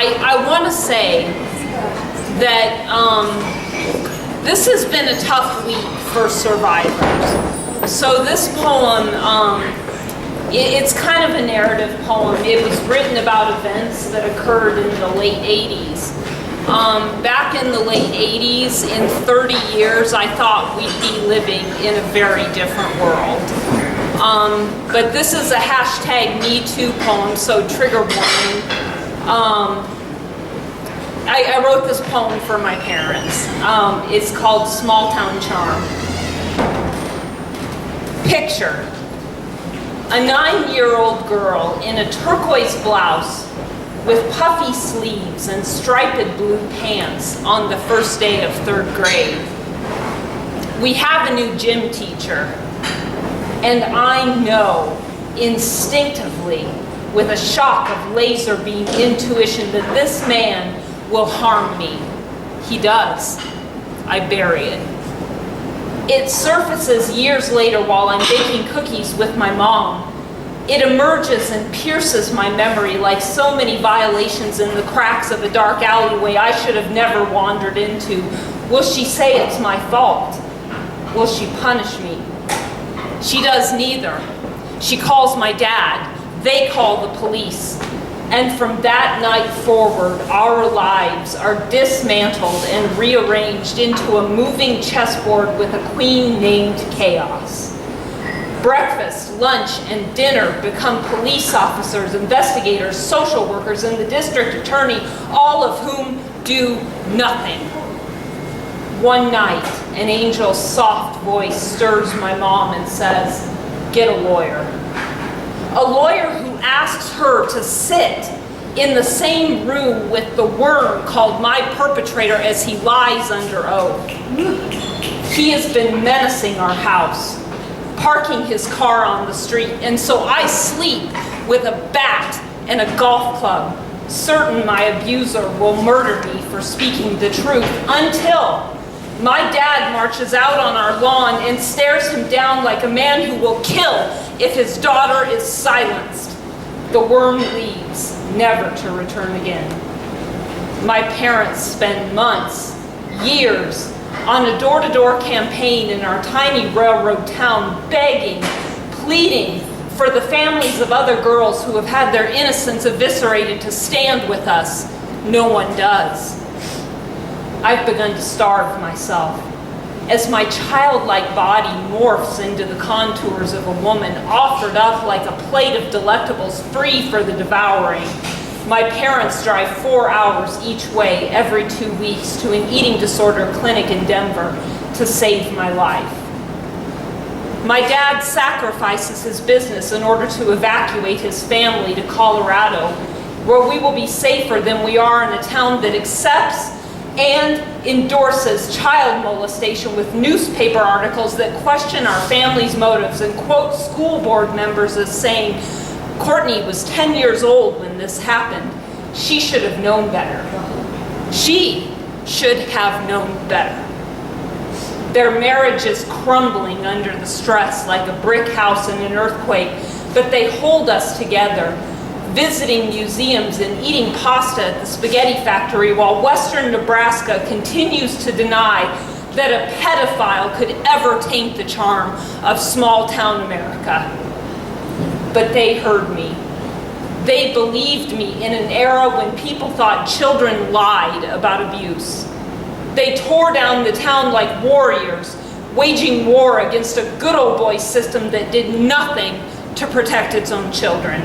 I want to say that this has been a tough week for survivors. So this poem, it's kind of a narrative poem. It was written about events that occurred in the late 80s. Back in the late 80s, in 30 years, I thought we'd be living in a very different world. But this is a hashtag #MeToo poem, so trigger warning. I wrote this poem for my parents. It's called Small Town Charm. Picture a 9-year-old girl in a turquoise blouse with puffy sleeves and striped blue pants on the first day of 3rd grade. We have a new gym teacher, and I know instinctively, with a shock of laser beam intuition, that this man will harm me. He does. I bury it. It surfaces years later while I'm baking cookies with my mom. It emerges and pierces my memory like so many violations in the cracks of a dark alleyway I should have never wandered into. Will she say it's my fault? Will she punish me? She does neither. She calls my dad. They call the police. And from that night forward, our lives are dismantled and rearranged into a moving chessboard with a queen named Chaos. Breakfast, lunch, and dinner become police officers, investigators, social workers, and the district attorney, all of whom do nothing. One night, an angel's soft voice stirs my mom and says, "Get a lawyer." A lawyer who asks her to sit in the same room with the worm called my perpetrator as he lies under oath. He has been menacing our house, parking his car on the street, and so I sleep with a bat and a golf club, certain my abuser will murder me for speaking the truth, until my dad marches out on our lawn and stares him down like a man who will kill if his daughter is silenced. The worm leaves, never to return again. My parents spend months, years, on a door-to-door campaign in our tiny railroad town, begging, pleading for the families of other girls who have had their innocence eviscerated to stand with us. No one does. I've begun to starve myself. As my childlike body morphs into the contours of a woman, offered up like a plate of delectables free for the devouring, my parents drive 4 hours each way every 2 weeks to an eating disorder clinic in Denver to save my life. My dad sacrifices his business in order to evacuate his family to Colorado, where we will be safer than we are in a town that accepts and endorses child molestation with newspaper articles that question our family's motives and quote school board members as saying, "Cortney was 10 years old when this happened. She should have known better." She should have known better. Their marriage is crumbling under the stress like a brick house in an earthquake, but they hold us together, visiting museums and eating pasta at the spaghetti factory while Western Nebraska continues to deny that a pedophile could ever taint the charm of small town America. But they heard me. They believed me in an era when people thought children lied about abuse. They tore down the town like warriors, waging war against a good old boy system that did nothing to protect its own children.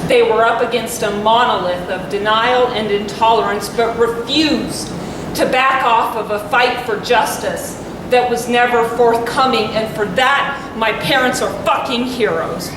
They were up against a monolith of denial and intolerance, but refused to back off of a fight for justice that was never forthcoming, and for that, my parents are fucking heroes.